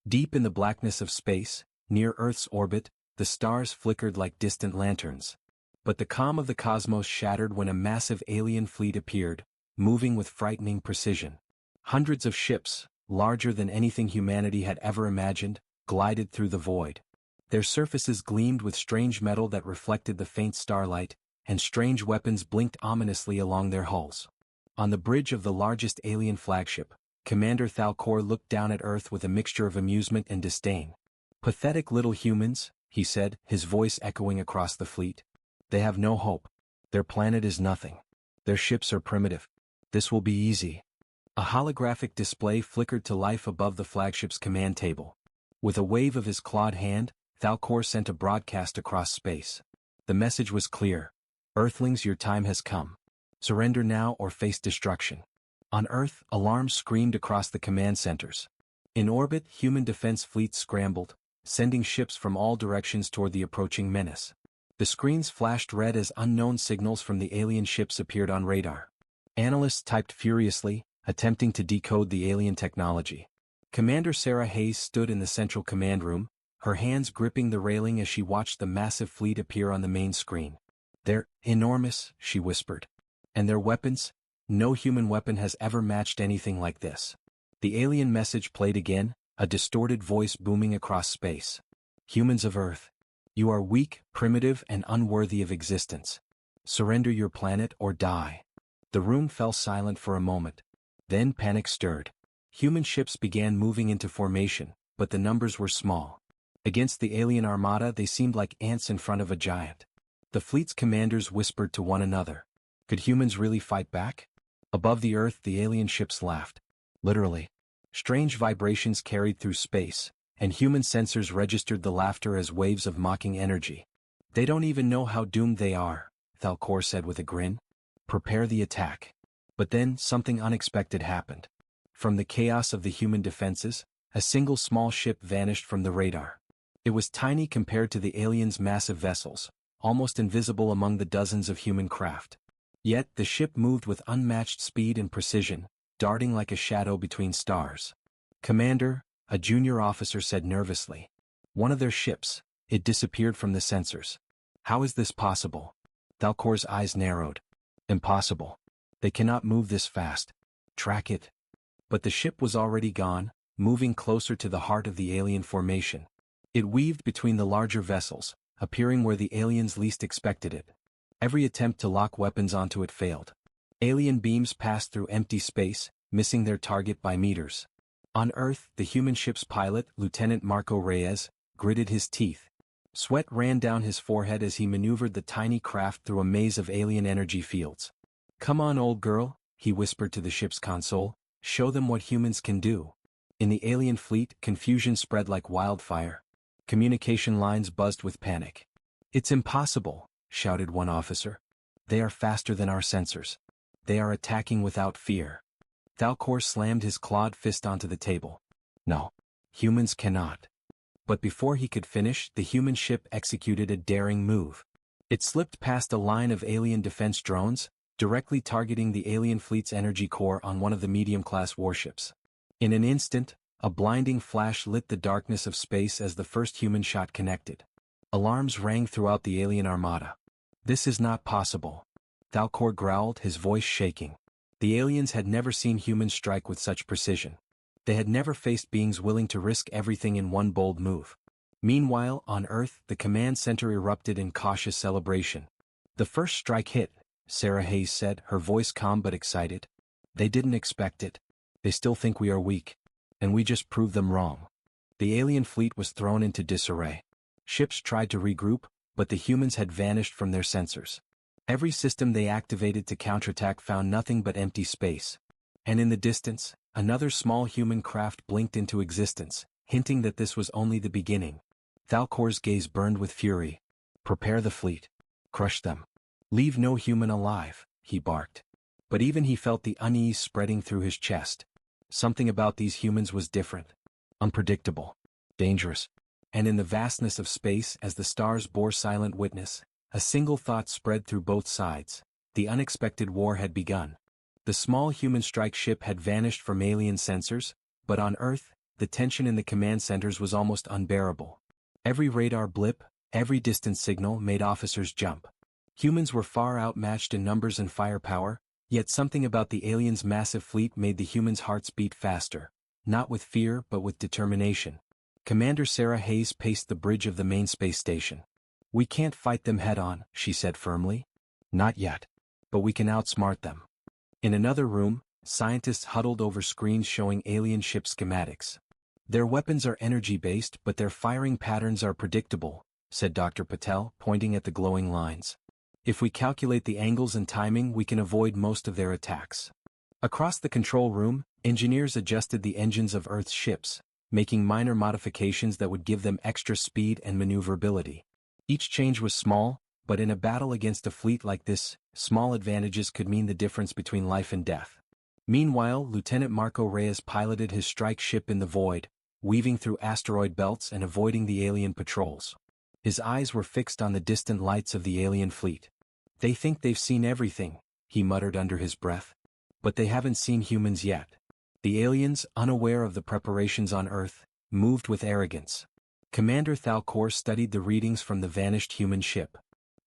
Deep in the blackness of space, near Earth's orbit, the stars flickered like distant lanterns. But the calm of the cosmos shattered when a massive alien fleet appeared, moving with frightening precision. Hundreds of ships, larger than anything humanity had ever imagined, glided through the void. Their surfaces gleamed with strange metal that reflected the faint starlight, and strange weapons blinked ominously along their hulls. On the bridge of the largest alien flagship, Commander Thalcor looked down at Earth with a mixture of amusement and disdain. "Pathetic little humans," he said, his voice echoing across the fleet. "They have no hope. Their planet is nothing. Their ships are primitive. This will be easy." A holographic display flickered to life above the flagship's command table. With a wave of his clawed hand, Thalcor sent a broadcast across space. The message was clear. "Earthlings, your time has come. Surrender now or face destruction." On Earth, alarms screamed across the command centers. In orbit, human defense fleets scrambled, sending ships from all directions toward the approaching menace. The screens flashed red as unknown signals from the alien ships appeared on radar. Analysts typed furiously, attempting to decode the alien technology. Commander Sarah Hayes stood in the central command room, her hands gripping the railing as she watched the massive fleet appear on the main screen. "They're enormous," she whispered. "And their weapons? No human weapon has ever matched anything like this." The alien message played again, a distorted voice booming across space. "Humans of Earth, you are weak, primitive, and unworthy of existence. Surrender your planet or die." The room fell silent for a moment. Then panic stirred. Human ships began moving into formation, but the numbers were small. Against the alien armada they seemed like ants in front of a giant. The fleet's commanders whispered to one another. Could humans really fight back? Above the Earth the alien ships laughed. Literally. Strange vibrations carried through space, and human sensors registered the laughter as waves of mocking energy. "They don't even know how doomed they are," Thalcor said with a grin. "Prepare the attack." But then something unexpected happened. From the chaos of the human defenses, a single small ship vanished from the radar. It was tiny compared to the aliens' massive vessels, almost invisible among the dozens of human craft. Yet the ship moved with unmatched speed and precision, darting like a shadow between stars. "Commander," a junior officer said nervously. "One of their ships, it disappeared from the sensors. How is this possible?" Thalcor's eyes narrowed. "Impossible. They cannot move this fast. Track it." But the ship was already gone, moving closer to the heart of the alien formation. It weaved between the larger vessels, appearing where the aliens least expected it. Every attempt to lock weapons onto it failed. Alien beams passed through empty space, missing their target by meters. On Earth, the human ship's pilot, Lieutenant Marco Reyes, gritted his teeth. Sweat ran down his forehead as he maneuvered the tiny craft through a maze of alien energy fields. "Come on, old girl," he whispered to the ship's console. "Show them what humans can do." In the alien fleet, confusion spread like wildfire. Communication lines buzzed with panic. "It's impossible," shouted one officer. "They are faster than our sensors. They are attacking without fear." Thalcor slammed his clawed fist onto the table. "No. Humans cannot." But before he could finish, the human ship executed a daring move. It slipped past a line of alien defense drones, directly targeting the alien fleet's energy core on one of the medium-class warships. In an instant, a blinding flash lit the darkness of space as the first human shot connected. Alarms rang throughout the alien armada. "This is not possible," Thalcor growled, his voice shaking. The aliens had never seen humans strike with such precision. They had never faced beings willing to risk everything in one bold move. Meanwhile, on Earth, the command center erupted in cautious celebration. "The first strike hit," Sarah Hayes said, her voice calm but excited. "They didn't expect it. They still think we are weak. And we just proved them wrong." The alien fleet was thrown into disarray. Ships tried to regroup, but the humans had vanished from their sensors. Every system they activated to counterattack found nothing but empty space. And in the distance, another small human craft blinked into existence, hinting that this was only the beginning. Thalcor's gaze burned with fury. "Prepare the fleet. Crush them. Leave no human alive," he barked. But even he felt the unease spreading through his chest. Something about these humans was different. Unpredictable. Dangerous. And in the vastness of space, as the stars bore silent witness, a single thought spread through both sides. The unexpected war had begun. The small human strike ship had vanished from alien sensors, but on Earth, the tension in the command centers was almost unbearable. Every radar blip, every distant signal made officers jump. Humans were far outmatched in numbers and firepower, yet something about the aliens' massive fleet made the humans' hearts beat faster, not with fear but with determination. Commander Sarah Hayes paced the bridge of the main space station. "We can't fight them head-on," she said firmly. "Not yet. But we can outsmart them." In another room, scientists huddled over screens showing alien ship schematics. "Their weapons are energy-based but their firing patterns are predictable," said Dr. Patel, pointing at the glowing lines. "If we calculate the angles and timing we can avoid most of their attacks." Across the control room, engineers adjusted the engines of Earth's ships, making minor modifications that would give them extra speed and maneuverability. Each change was small, but in a battle against a fleet like this, small advantages could mean the difference between life and death. Meanwhile, Lieutenant Marco Reyes piloted his strike ship in the void, weaving through asteroid belts and avoiding the alien patrols. His eyes were fixed on the distant lights of the alien fleet. "They think they've seen everything," he muttered under his breath. "But they haven't seen humans yet." The aliens, unaware of the preparations on Earth, moved with arrogance. Commander Thalcor studied the readings from the vanished human ship.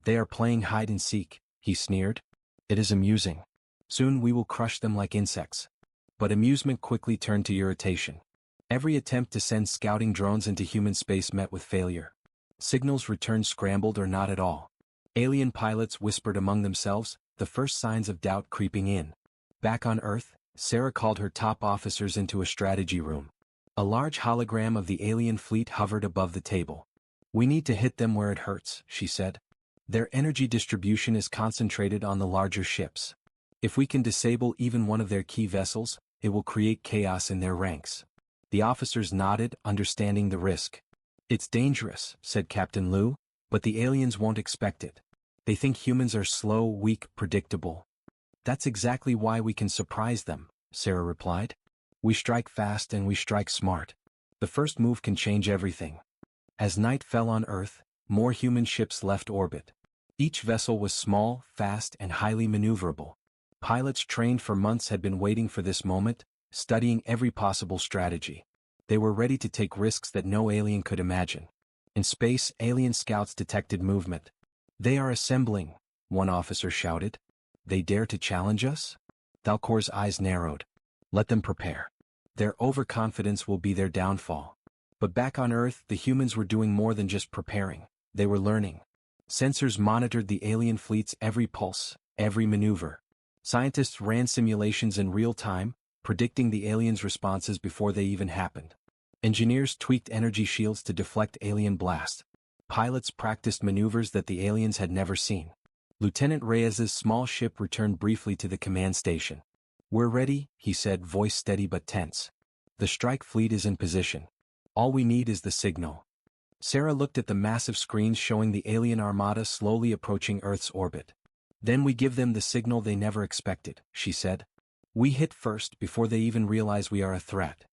"They are playing hide-and-seek," he sneered. "It is amusing. Soon we will crush them like insects." But amusement quickly turned to irritation. Every attempt to send scouting drones into human space met with failure. Signals returned scrambled or not at all. Alien pilots whispered among themselves, the first signs of doubt creeping in. Back on Earth, Sarah called her top officers into a strategy room. A large hologram of the alien fleet hovered above the table. "We need to hit them where it hurts," she said. "Their energy distribution is concentrated on the larger ships. If we can disable even one of their key vessels, it will create chaos in their ranks." The officers nodded, understanding the risk. "It's dangerous," said Captain Liu, "but the aliens won't expect it. They think humans are slow, weak, predictable." "That's exactly why we can surprise them," Sarah replied. "We strike fast and we strike smart. The first move can change everything." As night fell on Earth, more human ships left orbit. Each vessel was small, fast, and highly maneuverable. Pilots trained for months had been waiting for this moment, studying every possible strategy. They were ready to take risks that no alien could imagine. In space, alien scouts detected movement. "They are assembling," one officer shouted. "They dare to challenge us?" Thalcor's eyes narrowed. "Let them prepare. Their overconfidence will be their downfall." But back on Earth, the humans were doing more than just preparing. They were learning. Sensors monitored the alien fleet's every pulse, every maneuver. Scientists ran simulations in real time, predicting the aliens' responses before they even happened. Engineers tweaked energy shields to deflect alien blasts. Pilots practiced maneuvers that the aliens had never seen. Lieutenant Reyes's small ship returned briefly to the command station. "We're ready," he said, voice steady but tense. "The strike fleet is in position. All we need is the signal." Sarah looked at the massive screens showing the alien armada slowly approaching Earth's orbit. "Then we give them the signal they never expected," she said. "We hit first before they even realize we are a threat."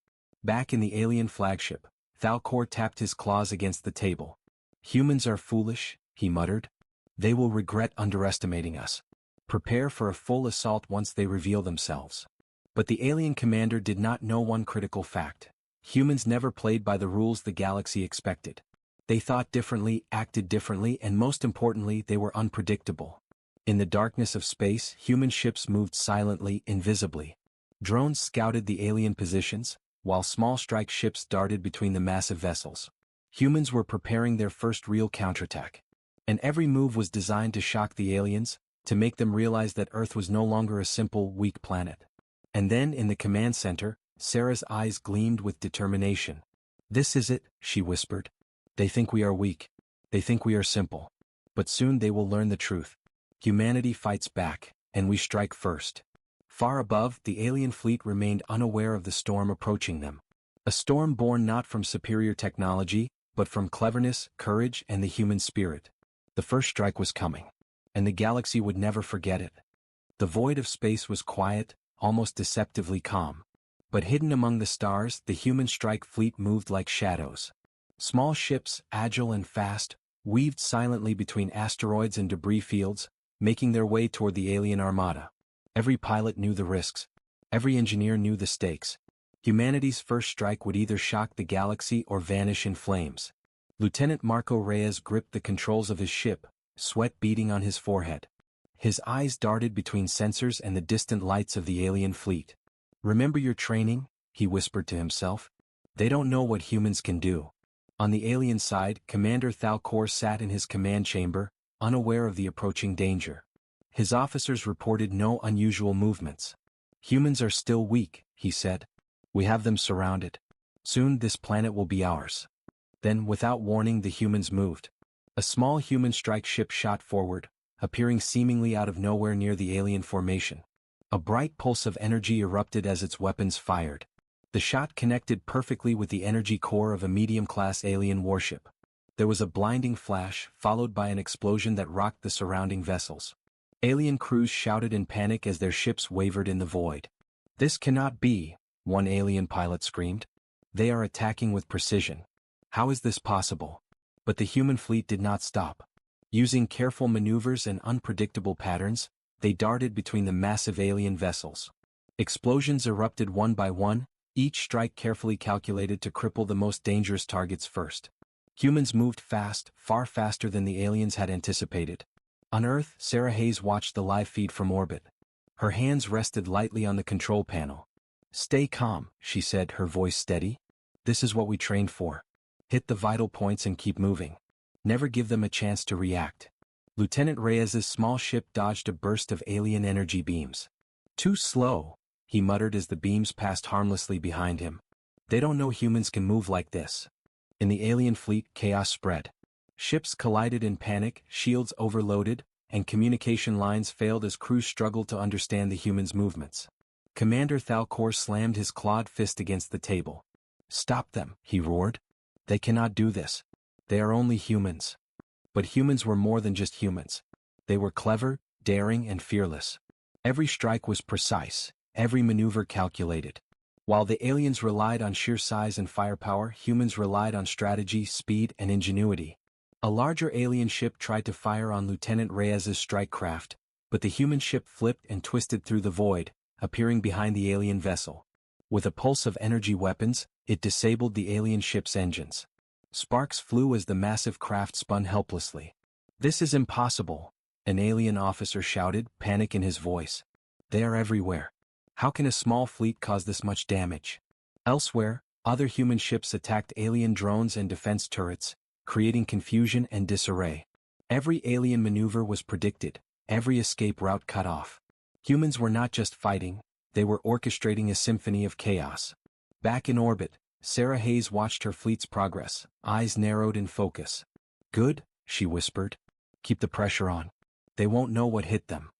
Back in the alien flagship, Thalcor tapped his claws against the table. "Humans are foolish," he muttered. "They will regret underestimating us. Prepare for a full assault once they reveal themselves." But the alien commander did not know one critical fact. Humans never played by the rules the galaxy expected. They thought differently, acted differently, and most importantly, they were unpredictable. In the darkness of space, human ships moved silently, invisibly. Drones scouted the alien positions, while small strike ships darted between the massive vessels. Humans were preparing their first real counterattack. And every move was designed to shock the aliens, to make them realize that Earth was no longer a simple, weak planet. And then, in the command center, Sarah's eyes gleamed with determination. "This is it," she whispered. "They think we are weak. They think we are simple. But soon they will learn the truth. Humanity fights back, and we strike first." Far above, the alien fleet remained unaware of the storm approaching them. A storm born not from superior technology, but from cleverness, courage, and the human spirit. The first strike was coming, and the galaxy would never forget it. The void of space was quiet, almost deceptively calm. But hidden among the stars, the human strike fleet moved like shadows. Small ships, agile and fast, weaved silently between asteroids and debris fields, making their way toward the alien armada. Every pilot knew the risks. Every engineer knew the stakes. Humanity's first strike would either shock the galaxy or vanish in flames. Lieutenant Marco Reyes gripped the controls of his ship, sweat beading on his forehead. His eyes darted between sensors and the distant lights of the alien fleet. "Remember your training?" he whispered to himself. "They don't know what humans can do." On the alien side, Commander Thalcor sat in his command chamber, unaware of the approaching danger. His officers reported no unusual movements. "Humans are still weak," he said. "We have them surrounded. Soon this planet will be ours." Then, without warning, the humans moved. A small human strike ship shot forward, appearing seemingly out of nowhere near the alien formation. A bright pulse of energy erupted as its weapons fired. The shot connected perfectly with the energy core of a medium-class alien warship. There was a blinding flash, followed by an explosion that rocked the surrounding vessels. Alien crews shouted in panic as their ships wavered in the void. "This cannot be," one alien pilot screamed. "They are attacking with precision. How is this possible?" But the human fleet did not stop. Using careful maneuvers and unpredictable patterns, they darted between the massive alien vessels. Explosions erupted one by one, each strike carefully calculated to cripple the most dangerous targets first. Humans moved fast, far faster than the aliens had anticipated. On Earth, Sarah Hayes watched the live feed from orbit. Her hands rested lightly on the control panel. "Stay calm," she said, her voice steady. "This is what we trained for. Hit the vital points and keep moving. Never give them a chance to react." Lieutenant Reyes's small ship dodged a burst of alien energy beams. "Too slow," he muttered as the beams passed harmlessly behind him. "They don't know humans can move like this." In the alien fleet, chaos spread. Ships collided in panic, shields overloaded, and communication lines failed as crews struggled to understand the humans' movements. Commander Thalcor slammed his clawed fist against the table. "Stop them," he roared. "They cannot do this. They are only humans." But humans were more than just humans. They were clever, daring, and fearless. Every strike was precise, every maneuver calculated. While the aliens relied on sheer size and firepower, humans relied on strategy, speed, and ingenuity. A larger alien ship tried to fire on Lieutenant Reyes's strike craft, but the human ship flipped and twisted through the void, appearing behind the alien vessel. With a pulse of energy weapons, it disabled the alien ship's engines. Sparks flew as the massive craft spun helplessly. "This is impossible," an alien officer shouted, panic in his voice. "They are everywhere. How can a small fleet cause this much damage?" Elsewhere, other human ships attacked alien drones and defense turrets, creating confusion and disarray. Every alien maneuver was predicted, every escape route cut off. Humans were not just fighting, they were orchestrating a symphony of chaos. Back in orbit, Sarah Hayes watched her fleet's progress, eyes narrowed in focus. "Good," she whispered. "Keep the pressure on. They won't know what hit them."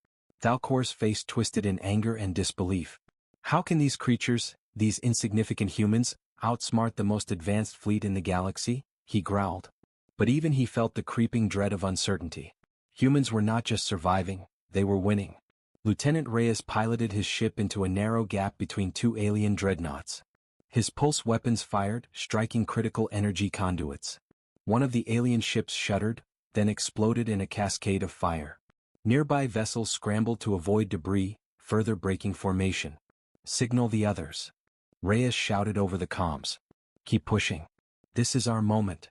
Thalcor's face twisted in anger and disbelief. How can these creatures, these insignificant humans, outsmart the most advanced fleet in the galaxy? He growled. But even he felt the creeping dread of uncertainty. Humans were not just surviving, they were winning. Lieutenant Reyes piloted his ship into a narrow gap between two alien dreadnoughts. His pulse weapons fired, striking critical energy conduits. One of the alien ships shuddered, then exploded in a cascade of fire. Nearby vessels scrambled to avoid debris, further breaking formation. "Signal the others." Reyes shouted over the comms. "Keep pushing. This is our moment."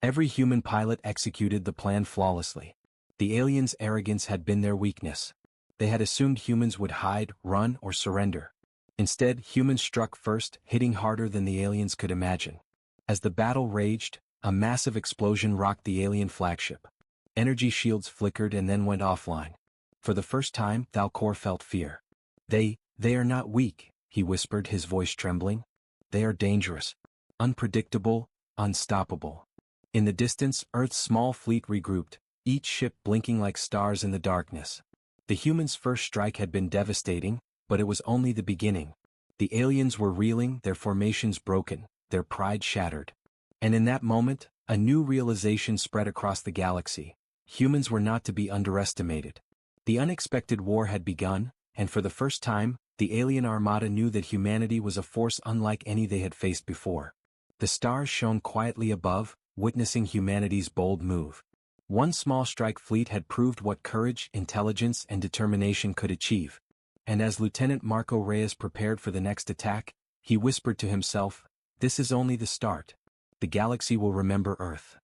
Every human pilot executed the plan flawlessly. The aliens' arrogance had been their weakness. They had assumed humans would hide, run, or surrender. Instead, humans struck first, hitting harder than the aliens could imagine. As the battle raged, a massive explosion rocked the alien flagship. Energy shields flickered and then went offline. For the first time, Thalcor felt fear. They are not weak," he whispered, his voice trembling. "They are dangerous, unpredictable, unstoppable." In the distance, Earth's small fleet regrouped, each ship blinking like stars in the darkness. The humans' first strike had been devastating, but it was only the beginning. The aliens were reeling, their formations broken, their pride shattered. And in that moment, a new realization spread across the galaxy. Humans were not to be underestimated. The unexpected war had begun, and for the first time, the alien armada knew that humanity was a force unlike any they had faced before. The stars shone quietly above, witnessing humanity's bold move. One small strike fleet had proved what courage, intelligence, and determination could achieve. And as Lieutenant Marco Reyes prepared for the next attack, He whispered to himself, "This is only the start. The galaxy will remember Earth."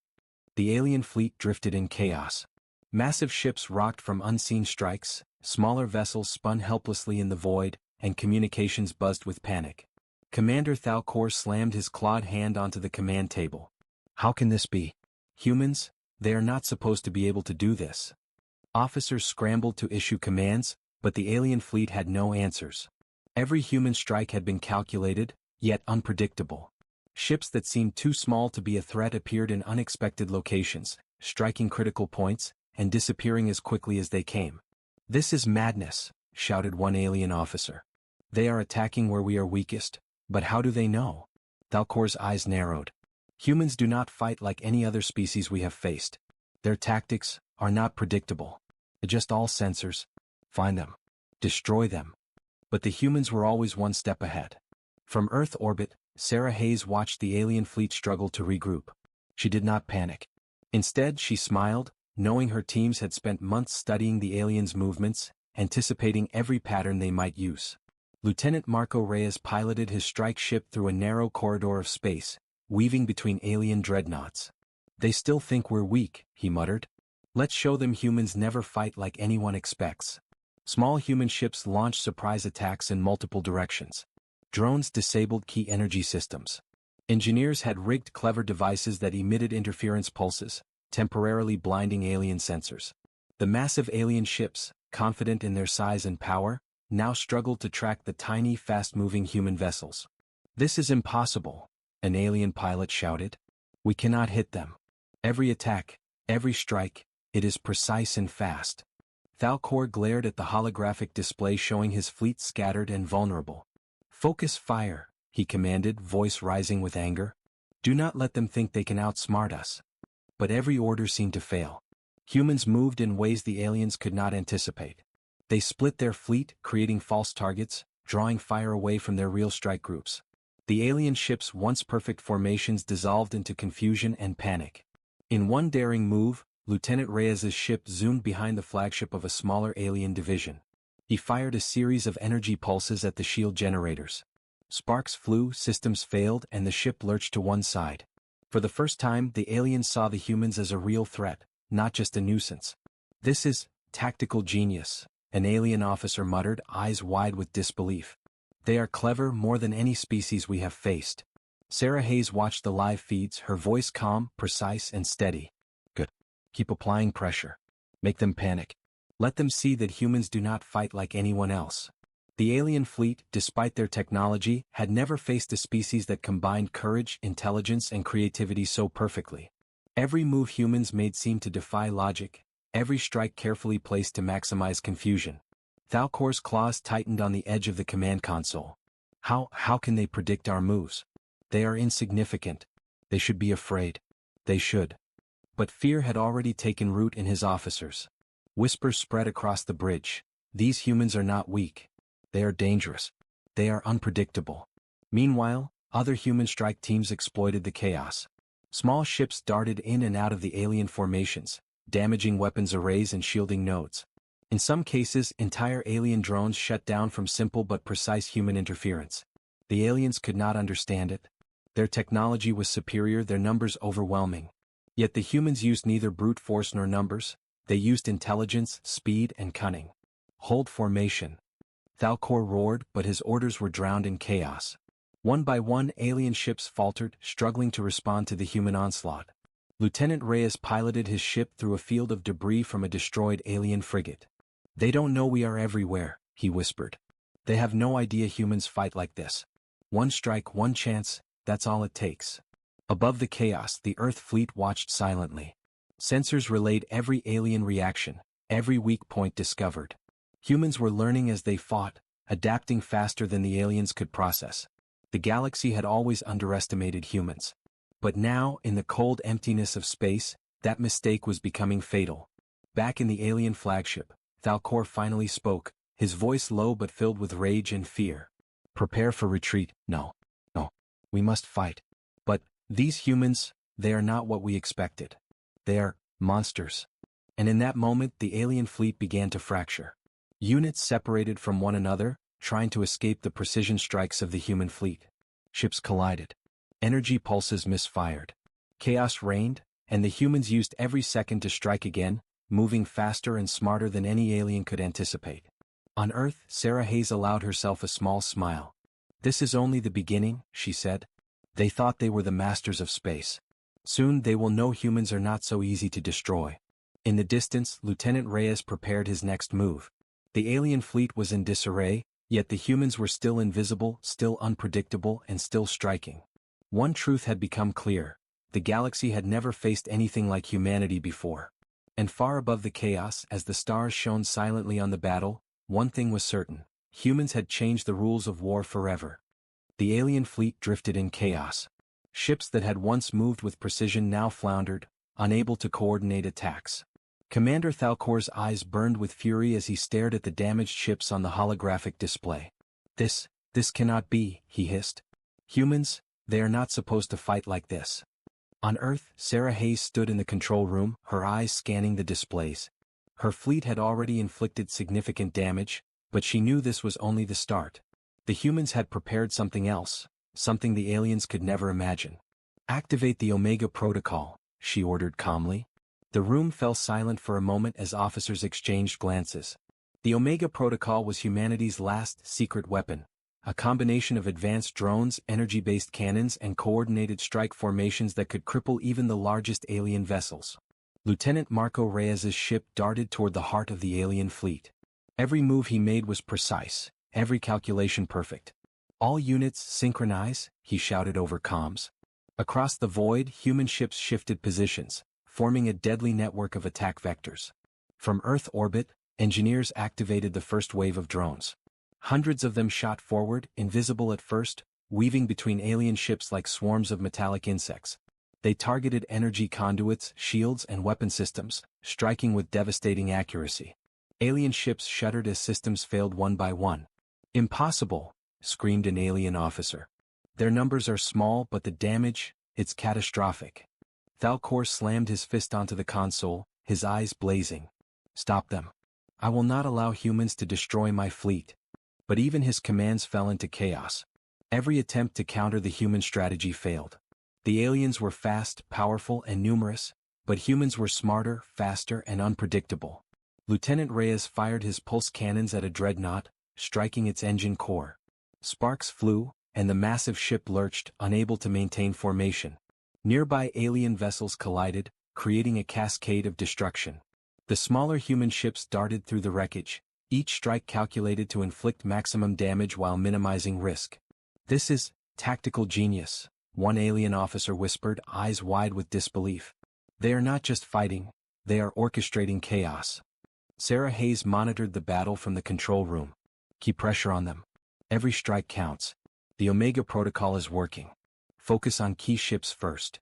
The alien fleet drifted in chaos. Massive ships rocked from unseen strikes, smaller vessels spun helplessly in the void, and communications buzzed with panic. Commander Thalcor slammed his clawed hand onto the command table. "How can this be? Humans, they are not supposed to be able to do this." Officers scrambled to issue commands, but the alien fleet had no answers. Every human strike had been calculated, yet unpredictable. Ships that seemed too small to be a threat appeared in unexpected locations, striking critical points, and disappearing as quickly as they came. "This is madness," shouted one alien officer. "They are attacking where we are weakest, but how do they know?" Thalcor's eyes narrowed. "Humans do not fight like any other species we have faced. Their tactics are not predictable. Adjust all sensors, find them, destroy them." But the humans were always one step ahead. From Earth orbit, Sarah Hayes watched the alien fleet struggle to regroup. She did not panic. Instead, she smiled, knowing her teams had spent months studying the aliens' movements, anticipating every pattern they might use. Lieutenant Marco Reyes piloted his strike ship through a narrow corridor of space, weaving between alien dreadnoughts. "They still think we're weak," he muttered. "Let's show them humans never fight like anyone expects." Small human ships launched surprise attacks in multiple directions. Drones disabled key energy systems. Engineers had rigged clever devices that emitted interference pulses, temporarily blinding alien sensors. The massive alien ships, confident in their size and power, now struggled to track the tiny, fast-moving human vessels. "This is impossible," an alien pilot shouted. "We cannot hit them. Every attack, every strike, it is precise and fast." Thalcor glared at the holographic display showing his fleet scattered and vulnerable. "Focus fire," he commanded, voice rising with anger. "Do not let them think they can outsmart us." But every order seemed to fail. Humans moved in ways the aliens could not anticipate. They split their fleet, creating false targets, drawing fire away from their real strike groups. The alien ships' once perfect formations dissolved into confusion and panic. In one daring move, Lieutenant Reyes's ship zoomed behind the flagship of a smaller alien division. He fired a series of energy pulses at the shield generators. Sparks flew, systems failed, and the ship lurched to one side. For the first time, the aliens saw the humans as a real threat, not just a nuisance. "This is tactical genius," an alien officer muttered, eyes wide with disbelief. "They are clever more than any species we have faced." Sarah Hayes watched the live feeds, her voice calm, precise, and steady. "Good. Keep applying pressure. Make them panic. Let them see that humans do not fight like anyone else." The alien fleet, despite their technology, had never faced a species that combined courage, intelligence, and creativity so perfectly. Every move humans made seemed to defy logic, every strike carefully placed to maximize confusion. Thalcor's claws tightened on the edge of the command console. How can they predict our moves? They are insignificant. They should be afraid. They should. But fear had already taken root in his officers. Whispers spread across the bridge. "These humans are not weak. They are dangerous. They are unpredictable." Meanwhile, other human strike teams exploited the chaos. Small ships darted in and out of the alien formations, damaging weapons arrays and shielding nodes. In some cases, entire alien drones shut down from simple but precise human interference. The aliens could not understand it. Their technology was superior, their numbers overwhelming. Yet the humans used neither brute force nor numbers, they used intelligence, speed, and cunning. "Hold formation." Thalcor roared, but his orders were drowned in chaos. One by one, alien ships faltered, struggling to respond to the human onslaught. Lieutenant Reyes piloted his ship through a field of debris from a destroyed alien frigate. "They don't know we are everywhere," he whispered. "They have no idea humans fight like this. One strike, one chance, that's all it takes." Above the chaos, the Earth fleet watched silently. Sensors relayed every alien reaction, every weak point discovered. Humans were learning as they fought, adapting faster than the aliens could process. The galaxy had always underestimated humans. But now, in the cold emptiness of space, that mistake was becoming fatal. Back in the alien flagship, Thalcor finally spoke, his voice low but filled with rage and fear. "Prepare for retreat. No. We must fight. But these humans, they are not what we expected. They are monsters." And in that moment, the alien fleet began to fracture. Units separated from one another, trying to escape the precision strikes of the human fleet. ships collided. Energy pulses misfired. Chaos reigned, and the humans used every second to strike again, moving faster and smarter than any alien could anticipate. On Earth, Sarah Hayes allowed herself a small smile. "This is only the beginning," she said. "They thought they were the masters of space. Soon they will know humans are not so easy to destroy." In the distance, Lieutenant Reyes prepared his next move. The alien fleet was in disarray, yet the humans were still invisible, still unpredictable, and still striking. One truth had become clear: the galaxy had never faced anything like humanity before. And far above the chaos, as the stars shone silently on the battle, one thing was certain: humans had changed the rules of war forever. The alien fleet drifted in chaos. Ships that had once moved with precision now floundered, unable to coordinate attacks. Commander Thalcor's eyes burned with fury as he stared at the damaged ships on the holographic display. This cannot be," he hissed. "Humans, they are not supposed to fight like this." On Earth, Sarah Hayes stood in the control room, her eyes scanning the displays. Her fleet had already inflicted significant damage, but she knew this was only the start. The humans had prepared something else, something the aliens could never imagine. "Activate the Omega Protocol," she ordered calmly. The room fell silent for a moment as officers exchanged glances. The Omega Protocol was humanity's last secret weapon, a combination of advanced drones, energy-based cannons, and coordinated strike formations that could cripple even the largest alien vessels. Lieutenant Marco Reyes's ship darted toward the heart of the alien fleet. Every move he made was precise, every calculation perfect. "All units synchronize," he shouted over comms. Across the void, human ships shifted positions, forming a deadly network of attack vectors. From Earth orbit, engineers activated the first wave of drones. Hundreds of them shot forward, invisible at first, weaving between alien ships like swarms of metallic insects. They targeted energy conduits, shields, and weapon systems, striking with devastating accuracy. Alien ships shuddered as systems failed one by one. "Impossible!" screamed an alien officer. "Their numbers are small, but the damage, it's catastrophic." Thalcor slammed his fist onto the console, his eyes blazing. "Stop them. I will not allow humans to destroy my fleet." But even his commands fell into chaos. Every attempt to counter the human strategy failed. The aliens were fast, powerful, and numerous, but humans were smarter, faster, and unpredictable. Lieutenant Reyes fired his pulse cannons at a dreadnought, striking its engine core. Sparks flew, and the massive ship lurched, unable to maintain formation. Nearby alien vessels collided, creating a cascade of destruction. The smaller human ships darted through the wreckage, each strike calculated to inflict maximum damage while minimizing risk. "This is tactical genius," one alien officer whispered, eyes wide with disbelief. "They are not just fighting, they are orchestrating chaos." Sarah Hayes monitored the battle from the control room. "Keep pressure on them. Every strike counts. The Omega Protocol is working. Focus on key ships first."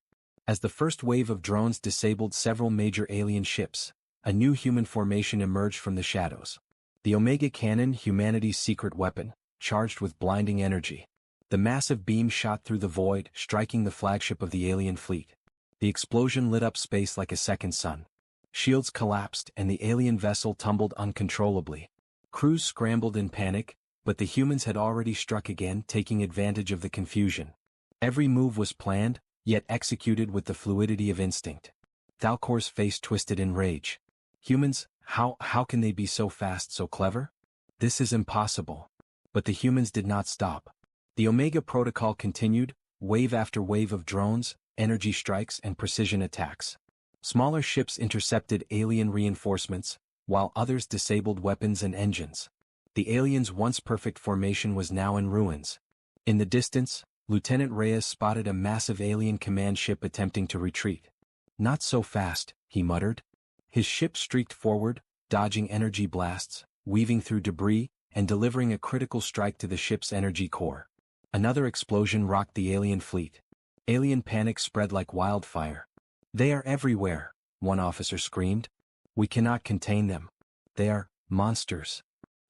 As the first wave of drones disabled several major alien ships, a new human formation emerged from the shadows. The Omega Cannon, humanity's secret weapon, charged with blinding energy. The massive beam shot through the void, striking the flagship of the alien fleet. The explosion lit up space like a second sun. Shields collapsed, and the alien vessel tumbled uncontrollably. Crews scrambled in panic, but the humans had already struck again, taking advantage of the confusion. Every move was planned, yet executed with the fluidity of instinct. Thalcor's face twisted in rage. "Humans, how can they be so fast, so clever? This is impossible." But the humans did not stop. The Omega Protocol continued, wave after wave of drones, energy strikes, and precision attacks. Smaller ships intercepted alien reinforcements, while others disabled weapons and engines. The aliens' once perfect formation was now in ruins. In the distance, Lieutenant Reyes spotted a massive alien command ship attempting to retreat. "Not so fast," he muttered. His ship streaked forward, dodging energy blasts, weaving through debris, and delivering a critical strike to the ship's energy core. Another explosion rocked the alien fleet. Alien panic spread like wildfire. "They are everywhere," one officer screamed. "We cannot contain them. They are monsters."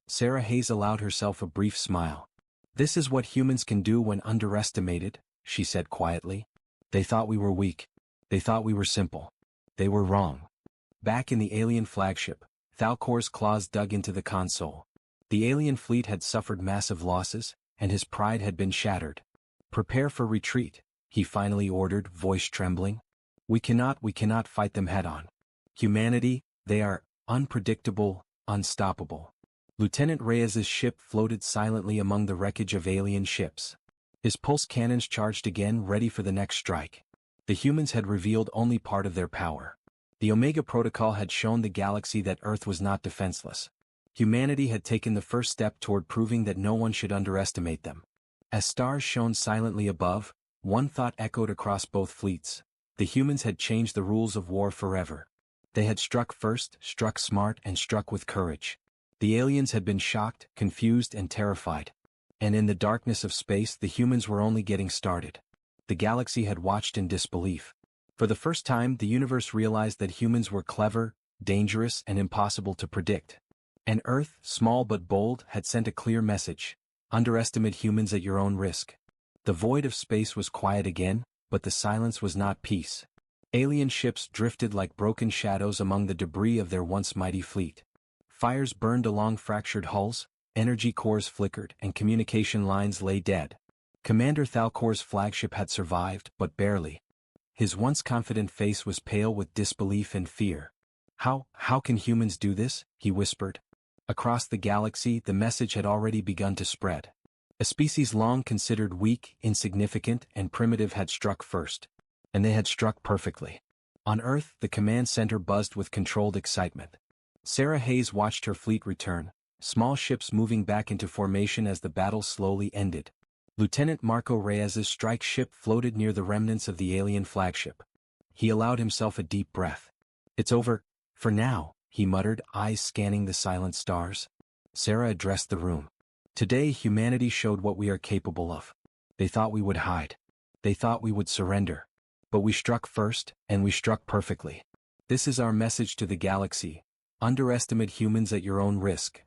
Sarah Hayes allowed herself a brief smile. "This is what humans can do when underestimated," she said quietly. "They thought we were weak. They thought we were simple. They were wrong." Back in the alien flagship, Thalcor's claws dug into the console. The alien fleet had suffered massive losses, and his pride had been shattered. "Prepare for retreat," he finally ordered, voice trembling. We cannot fight them head-on. Humanity, they are unpredictable, unstoppable." Lieutenant Reyes's ship floated silently among the wreckage of alien ships. His pulse cannons charged again, ready for the next strike. The humans had revealed only part of their power. The Omega Protocol had shown the galaxy that Earth was not defenseless. Humanity had taken the first step toward proving that no one should underestimate them. As stars shone silently above, one thought echoed across both fleets. The humans had changed the rules of war forever. They had struck first, struck smart, and struck with courage. The aliens had been shocked, confused, and terrified. And in the darkness of space, the humans were only getting started. The galaxy had watched in disbelief. For the first time, the universe realized that humans were clever, dangerous, and impossible to predict. And Earth, small but bold, had sent a clear message: underestimate humans at your own risk. The void of space was quiet again, but the silence was not peace. Alien ships drifted like broken shadows among the debris of their once mighty fleet. Fires burned along fractured hulls, energy cores flickered, and communication lines lay dead. Commander Thalcor's flagship had survived, but barely. His once confident face was pale with disbelief and fear. How can humans do this?" he whispered. Across the galaxy, the message had already begun to spread. A species long considered weak, insignificant, and primitive had struck first. And they had struck perfectly. On Earth, the command center buzzed with controlled excitement. Sarah Hayes watched her fleet return, small ships moving back into formation as the battle slowly ended. Lieutenant Marco Reyes's strike ship floated near the remnants of the alien flagship. He allowed himself a deep breath. "It's over, for now," he muttered, eyes scanning the silent stars. Sarah addressed the room. "Today humanity showed what we are capable of. They thought we would hide. They thought we would surrender. But we struck first, and we struck perfectly. This is our message to the galaxy: underestimate humans at your own risk."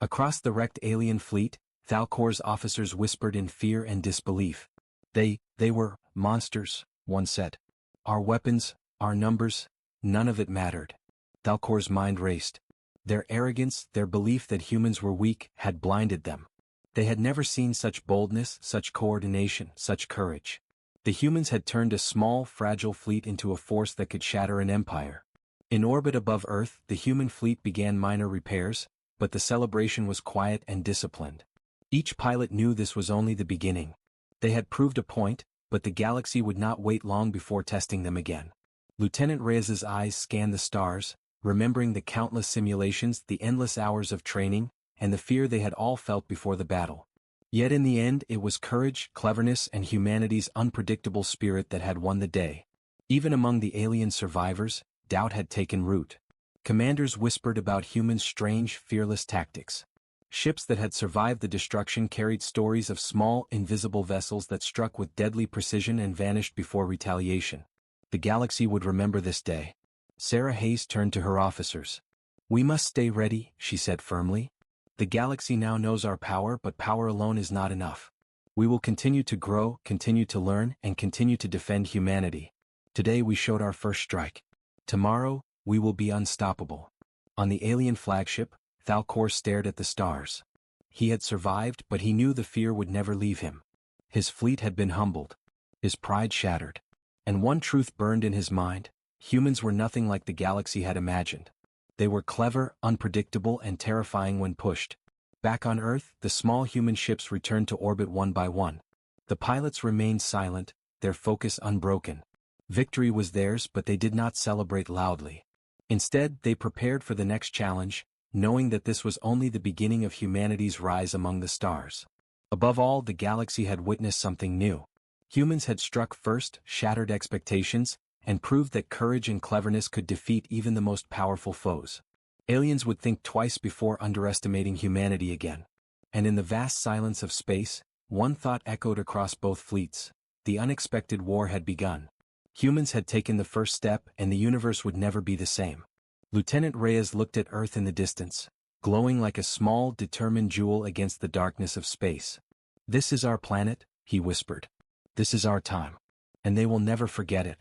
Across the wrecked alien fleet, Thalcor's officers whispered in fear and disbelief. They were monsters," one said. "Our weapons, our numbers, none of it mattered." Thalcor's mind raced. Their arrogance, their belief that humans were weak, had blinded them. They had never seen such boldness, such coordination, such courage. The humans had turned a small, fragile fleet into a force that could shatter an empire. In orbit above Earth, the human fleet began minor repairs, but the celebration was quiet and disciplined. Each pilot knew this was only the beginning. They had proved a point, but the galaxy would not wait long before testing them again. Lieutenant Reyes's eyes scanned the stars, remembering the countless simulations, the endless hours of training, and the fear they had all felt before the battle. Yet in the end, it was courage, cleverness, and humanity's unpredictable spirit that had won the day. Even among the alien survivors, doubt had taken root. Commanders whispered about humans' strange, fearless tactics. Ships that had survived the destruction carried stories of small, invisible vessels that struck with deadly precision and vanished before retaliation. The galaxy would remember this day. Sarah Hayes turned to her officers. "We must stay ready," she said firmly. "The galaxy now knows our power, but power alone is not enough. We will continue to grow, continue to learn, and continue to defend humanity. Today we showed our first strike. Tomorrow, we will be unstoppable." On the alien flagship, Thalcor stared at the stars. He had survived, but he knew the fear would never leave him. His fleet had been humbled. His pride shattered. And one truth burned in his mind: humans were nothing like the galaxy had imagined. They were clever, unpredictable, and terrifying when pushed. Back on Earth, the small human ships returned to orbit one by one. The pilots remained silent, their focus unbroken. Victory was theirs, but they did not celebrate loudly. Instead, they prepared for the next challenge, knowing that this was only the beginning of humanity's rise among the stars. Above all, the galaxy had witnessed something new. Humans had struck first, shattered expectations, and proved that courage and cleverness could defeat even the most powerful foes. Aliens would think twice before underestimating humanity again. And in the vast silence of space, one thought echoed across both fleets: the unexpected war had begun. Humans had taken the first step, and the universe would never be the same. Lieutenant Reyes looked at Earth in the distance, glowing like a small, determined jewel against the darkness of space. "This is our planet," he whispered. "This is our time. And they will never forget it."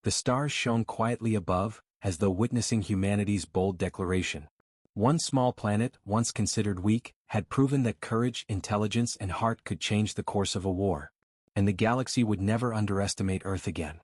The stars shone quietly above, as though witnessing humanity's bold declaration. One small planet, once considered weak, had proven that courage, intelligence, and heart could change the course of a war. and the galaxy would never underestimate Earth again.